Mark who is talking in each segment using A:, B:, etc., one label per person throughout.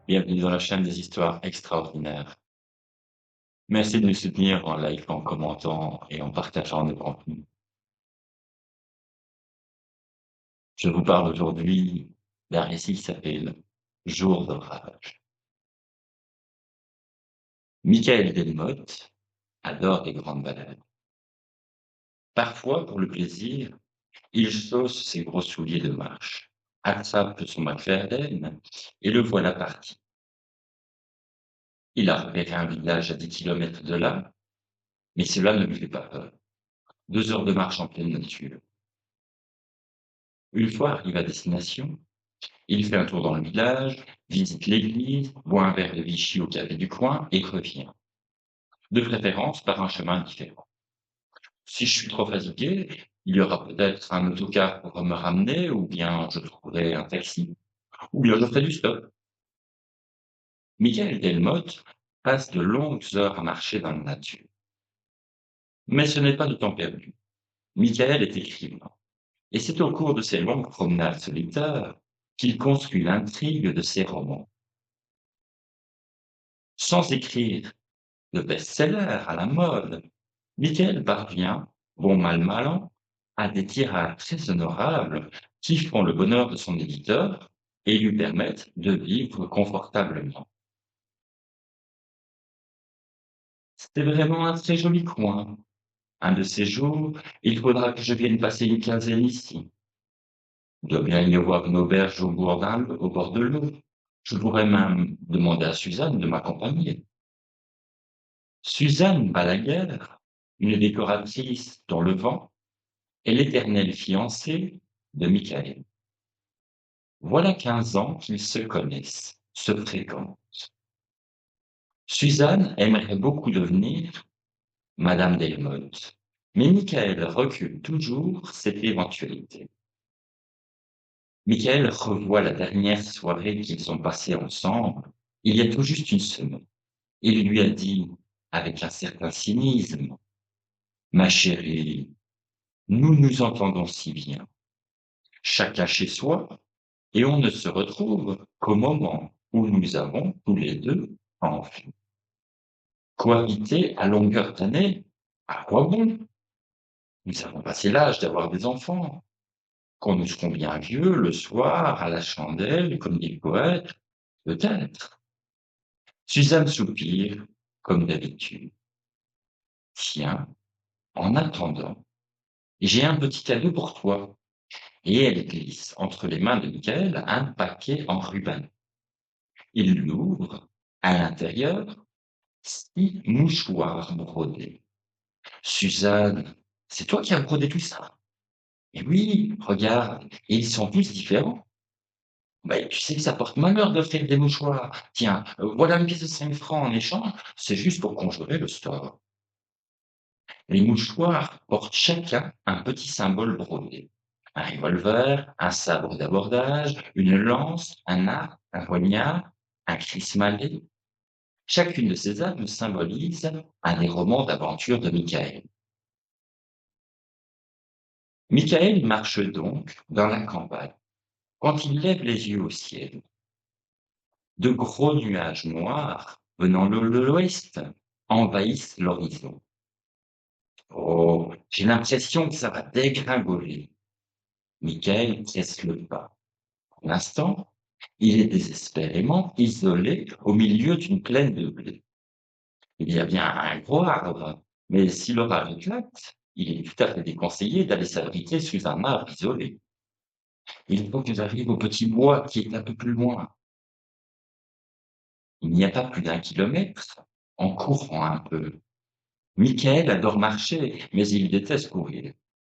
A: Bienvenue dans la chaîne des histoires extraordinaires. Merci de nous soutenir en likant, en commentant et en partageant nos contenus. Je vous parle aujourd'hui d'un récit qui s'appelle Jour d'orage. Michael Delmotte adore les grandes balades. Parfois, pour le plaisir, il chausse ses gros souliers de marche, attrape son McFarlane et le voilà parti. Il a repéré un village à 10 kilomètres de là, mais cela ne lui fait pas peur. 2 heures de marche en pleine nature. Une fois arrivé à destination, il fait un tour dans le village, visite l'église, boit un verre de Vichy au café du coin et revient. De préférence par un chemin différent. Si je suis trop fatigué, il y aura peut-être un autocar pour me ramener, ou bien je trouverai un taxi, ou bien je ferai du stop. Michael Delmotte passe de longues heures à marcher dans la nature. Mais ce n'est pas de temps perdu. Michael est écrivain. Et c'est au cours de ces longues promenades solitaires qu'il construit l'intrigue de ses romans. Sans écrire de best-seller à la mode, Michael parvient, bon mal an, à des tirages très honorables qui font le bonheur de son éditeur et lui permettent de vivre confortablement. C'est vraiment un très joli coin. Un de ces jours, il faudra que je vienne passer une quinzaine ici. Il doit bien y avoir une auberge au bord de l'eau. Je pourrais même demander à Suzanne de m'accompagner. Suzanne Balaguer, une décoratrice dans le vent, est l'éternelle fiancée de Michael. Voilà 15 ans qu'ils se connaissent, se fréquentent. Suzanne aimerait beaucoup devenir Madame Delmotte, mais Michael recule toujours cette éventualité. Michael revoit la dernière soirée qu'ils ont passée ensemble, il y a tout juste une semaine. Il lui a dit, avec un certain cynisme, « Ma chérie, nous nous entendons si bien, chacun chez soi, et on ne se retrouve qu'au moment où nous avons tous les deux envie. Cohabiter à longueur d'année, à quoi bon? Nous avons passé l'âge d'avoir des enfants. Quand nous serons bien vieux, le soir, à la chandelle, comme dit le poète, peut-être. » Suzanne soupire, comme d'habitude. Tiens, en attendant, j'ai un petit cadeau pour toi. Et elle glisse entre les mains de Michael un paquet en ruban. Il l'ouvre. À l'intérieur, 6 mouchoirs brodés. Suzanne, c'est toi qui as brodé tout ça? Eh oui, regarde, et ils sont tous différents. Ben, tu sais que ça porte malheur d'offrir des mouchoirs. Tiens, voilà une pièce de 5 francs en échange, c'est juste pour conjurer le sort. Les mouchoirs portent chacun un petit symbole brodé. Un revolver, un sabre d'abordage, une lance, un arc, un poignard, un criss-malais. Chacune de ces armes symbolise un des romans d'aventure de Michael. Michael marche donc dans la campagne. Quand il lève les yeux au ciel, de gros nuages noirs venant de l'ouest envahissent l'horizon. Oh, j'ai l'impression que ça va dégringoler. Michael presse le pas. Pour l'instant, il est désespérément isolé au milieu d'une plaine de blé. Il y a bien un gros arbre, mais si l'orage éclate, il est tout à fait déconseillé d'aller s'abriter sous un arbre isolé. Il faut que j'arrive au petit bois qui est un peu plus loin. Il n'y a pas plus d'1 kilomètre, en courant un peu. Michael adore marcher, mais il déteste courir.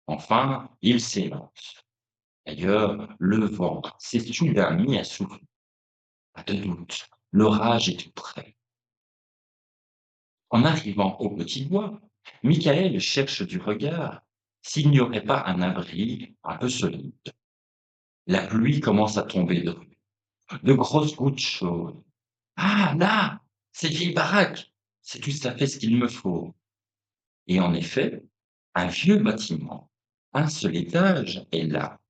A: Enfin, il s'élance. D'ailleurs, le vent s'est soudain mis à souffler. Pas de doute, l'orage est tout près. En arrivant au petit bois, Michael cherche du regard s'il n'y aurait pas un abri un peu solide. La pluie commence à tomber de grosses gouttes chaudes. Ah, là, cette vieille baraque, c'est tout à fait ce qu'il me faut. Et en effet, un vieux bâtiment, un seul étage, est là.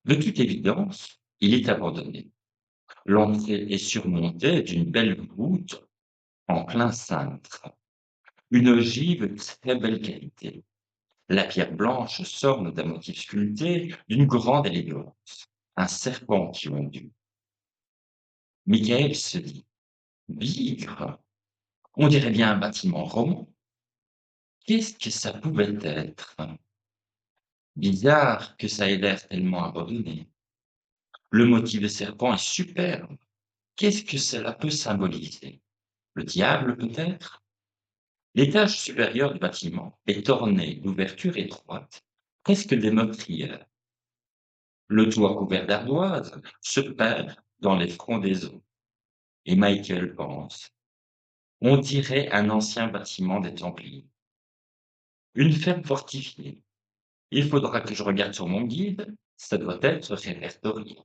A: De toute évidence, il est abandonné. L'entrée est surmontée d'une belle voûte en plein cintre, une ogive de très belle qualité. La pierre blanche s'orne d'un motif sculpté d'une grande élégance, un serpent qui ondule. Michael se dit: «Bigre! On dirait bien un bâtiment roman. Qu'est-ce que ça pouvait être? Bizarre que ça ait l'air tellement abandonné. Le motif de serpent est superbe. Qu'est-ce que cela peut symboliser? Le diable peut-être?» L'étage supérieur du bâtiment est orné d'ouvertures étroites, presque des meurtrières. Le toit couvert d'ardoises se perd dans les frondaisons et Michael pense: on dirait un ancien bâtiment des Templiers. Une ferme fortifiée. Il faudra que je regarde sur mon guide, ça doit être répertorié.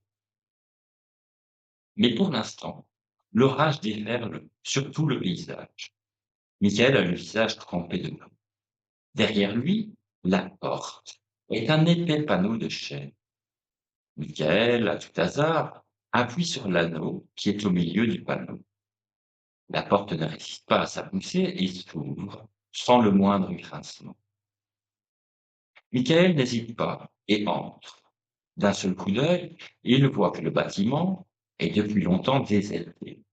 A: Mais pour l'instant, l'orage déferle sur tout le paysage. Michael a le visage trempé de boue. Derrière lui, la porte est un épais panneau de chêne. Michael, à tout hasard, appuie sur l'anneau qui est au milieu du panneau. La porte ne résiste pas à sa poussée et s'ouvre sans le moindre grincement. Michael n'hésite pas et entre. D'un seul coup d'œil, il voit que le bâtiment est depuis longtemps déserté.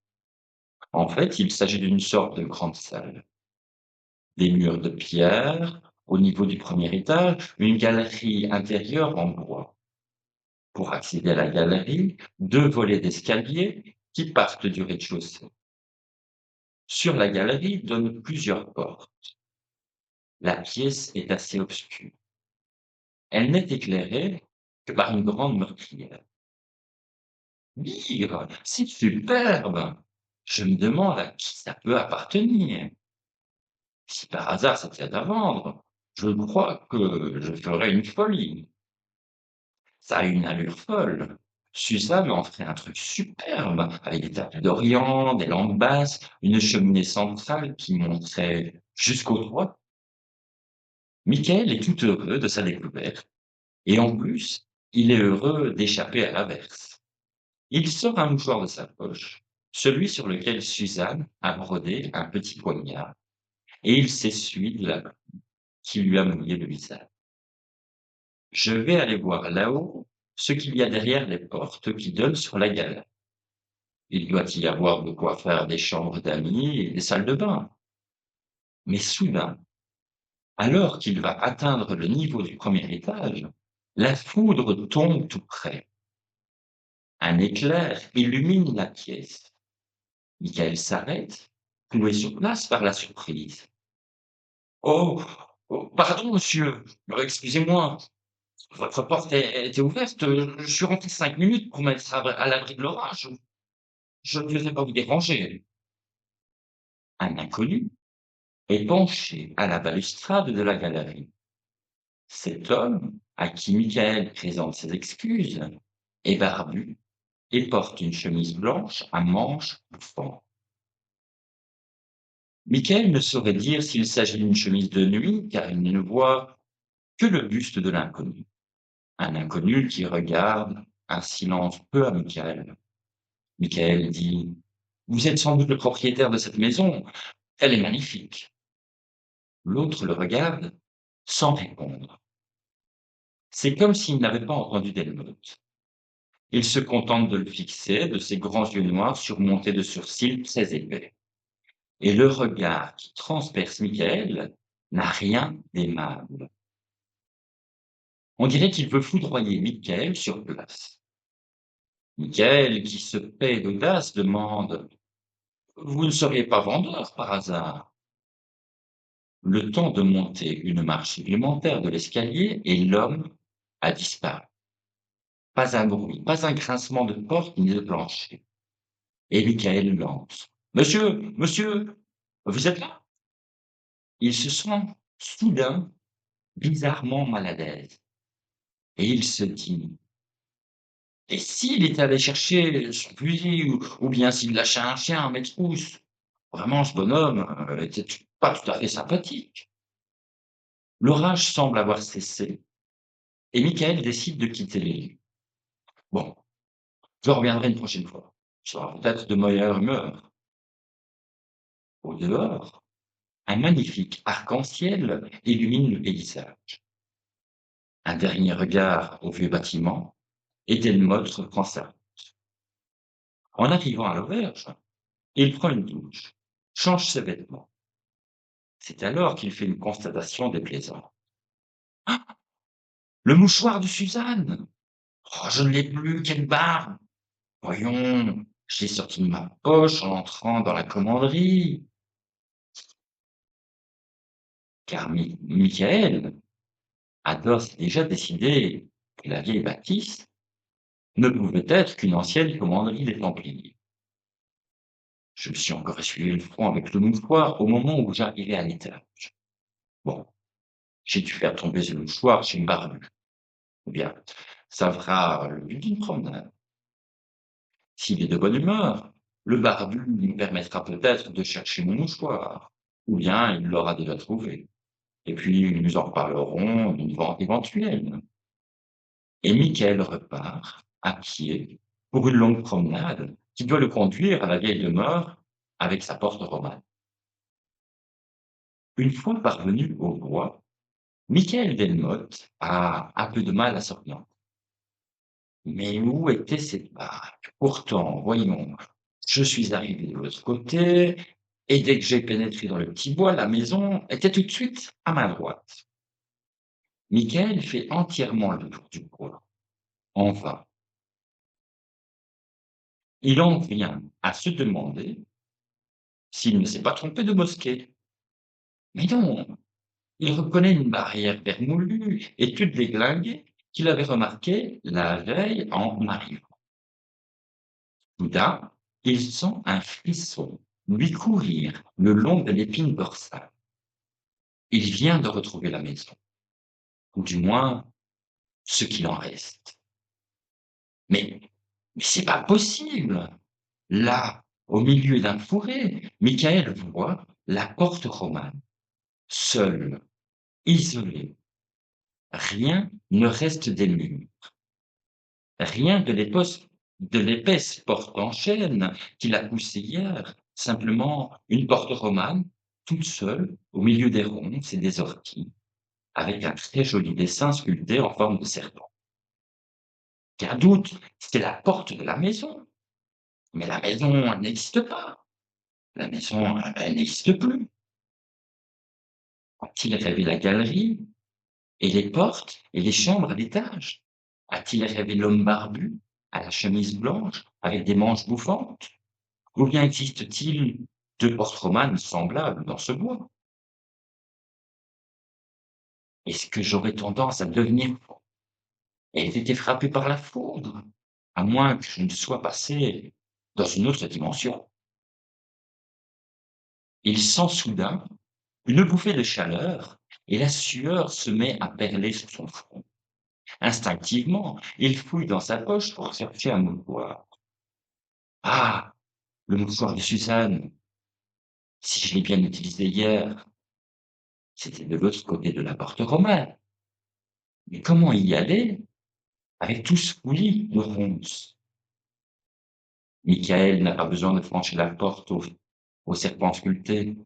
A: En fait, il s'agit d'une sorte de grande salle. Des murs de pierre, au niveau du premier étage, une galerie intérieure en bois. Pour accéder à la galerie, 2 volets d'escalier qui partent du rez-de-chaussée. Sur la galerie donnent plusieurs portes. La pièce est assez obscure. Elle n'est éclairée que par une grande meurtrière. Bigre! C'est superbe! Je me demande à qui ça peut appartenir. Si par hasard ça tient à vendre, je crois que je ferais une folie. Ça a une allure folle. Suzanne en ferait un truc superbe, avec des tapis d'Orient, des lampes basses, une cheminée centrale qui monterait jusqu'au toit. Michael est tout heureux de sa découverte, et en plus, il est heureux d'échapper à l'averse. Il sort un mouchoir de sa poche, celui sur lequel Suzanne a brodé un petit poignard, et il s'essuie de la main qui lui a mouillé le visage. Je vais aller voir là-haut ce qu'il y a derrière les portes qui donnent sur la galerie. Il doit y avoir de quoi faire des chambres d'amis et des salles de bain. Mais soudain, alors qu'il va atteindre le niveau du premier étage, la foudre tombe tout près. Un éclair illumine la pièce. Michael s'arrête, cloué sur place par la surprise. «Oh! Oh, pardon monsieur, excusez-moi, votre porte était ouverte, je suis rentré 5 minutes pour m'être à l'abri de l'orage. Je ne devais pas vous déranger.» Un inconnu est penché à la balustrade de la galerie. Cet homme, à qui Michael présente ses excuses, est barbu et porte une chemise blanche à manches bouffantes. Michael ne saurait dire s'il s'agit d'une chemise de nuit, car il ne voit que le buste de l'inconnu. Un inconnu qui regarde, un silence peu amical. Michael dit: «Vous êtes sans doute le propriétaire de cette maison, elle est magnifique.» L'autre le regarde sans répondre. C'est comme s'il n'avait pas entendu d'émeute. Il se contente de le fixer, de ses grands yeux noirs surmontés de sourcils très épais. Et le regard qui transperce Michael n'a rien d'aimable. On dirait qu'il veut foudroyer Michael sur place. Michael, qui se paie d'audace, demande: «Vous ne seriez pas vendeur par hasard?» Le temps de monter une marche supplémentaire de l'escalier et l'homme a disparu. Pas un bruit, pas un grincement de porte ni de plancher. Et Michael lance: «Monsieur, monsieur, vous êtes là?» Il se sent soudain bizarrement mal à l'aise et il se dit: «Et s'il était allé chercher son fusil ou bien s'il lâchait un chien à mes trousses? Vraiment ce bonhomme, était pas tout à fait sympathique.» L'orage semble avoir cessé et Michael décide de quitter les lieux. Bon, je reviendrai une prochaine fois. Je serai peut-être de meilleure humeur. Au dehors, un magnifique arc-en-ciel illumine le paysage. Un dernier regard au vieux bâtiment et Delmotte reprend sa route. En arrivant à l'auberge, il prend une douche, change ses vêtements. C'est alors qu'il fait une constatation déplaisante. Ah, le mouchoir de Suzanne! Oh, je ne l'ai plus, quelle barbe! Voyons, je l'ai sorti de ma poche en entrant dans la commanderie. Car Michael a d'ores et déjà décidé que la vieille bâtisse ne pouvait être qu'une ancienne commanderie des Templiers. Je me suis encore essuyé le front avec le mouchoir au moment où j'arrivais à l'étage. Bon, j'ai dû faire tomber ce mouchoir chez une barbue. Eh bien, ça fera le but d'une promenade. S'il est de bonne humeur, le barbu lui permettra peut-être de chercher mon mouchoir, ou bien il l'aura déjà trouvé. Et puis, nous en reparlerons d'une vente éventuelle. Et Michael repart, à pied, pour une longue promenade qui doit le conduire à la vieille demeure avec sa porte romane. Une fois parvenu au bois, Michael Delmotte a un peu de mal à s'orienter. Mais où était cette baraque? Pourtant, voyons, je suis arrivé de l'autre côté, et dès que j'ai pénétré dans le petit bois, la maison était tout de suite à ma droite. Michael fait entièrement le tour du bois, en vain. Il en vient à se demander s'il ne s'est pas trompé de mosquée. Mais non, il reconnaît une barrière vermoulue et toute déglinguée qu'il avait remarquée la veille en arrivant. Soudain, il sent un frisson lui courir le long de l'épine dorsale. Il vient de retrouver la maison, ou du moins ce qu'il en reste. Mais, mais c'est pas possible! Là, au milieu d'un fourré, Michael voit la porte romane, seule, isolée. Rien ne reste des murs. Rien de l'épaisse porte en chêne qu'il a poussée hier, simplement une porte romane, toute seule, au milieu des ronces et des orties, avec un très joli dessin sculpté en forme de serpent. Aucun doute, c'est la porte de la maison. Mais la maison, elle n'existe pas. La maison, elle n'existe plus. A-t-il rêvé la galerie et les portes et les chambres à l'étage? A-t-il rêvé l'homme barbu à la chemise blanche avec des manches bouffantes? Ou bien existe-t-il deux portes romanes semblables dans ce bois? Est-ce que j'aurais tendance à devenir fou et été frappé par la foudre, à moins que je ne sois passé dans une autre dimension? Il sent soudain une bouffée de chaleur et la sueur se met à perler sur son front. Instinctivement, il fouille dans sa poche pour chercher un mouchoir. Ah! Le mouchoir de Suzanne! Si je l'ai bien utilisé hier, c'était de l'autre côté de la porte romane. Mais comment y aller avec tout ce coulis de ronces? Michael n'a pas besoin de franchir la porte au serpent sculpté.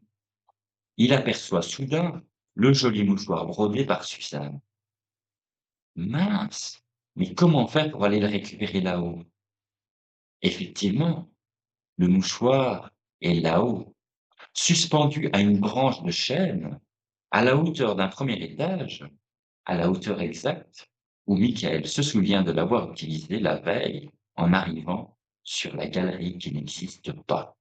A: Il aperçoit soudain le joli mouchoir brodé par Suzanne. Mince! Mais comment faire pour aller le récupérer là-haut? Effectivement, le mouchoir est là-haut, suspendu à une branche de chêne, à la hauteur d'un premier étage, à la hauteur exacte où Michael se souvient de l'avoir utilisé la veille en arrivant sur la galerie qui n'existe pas.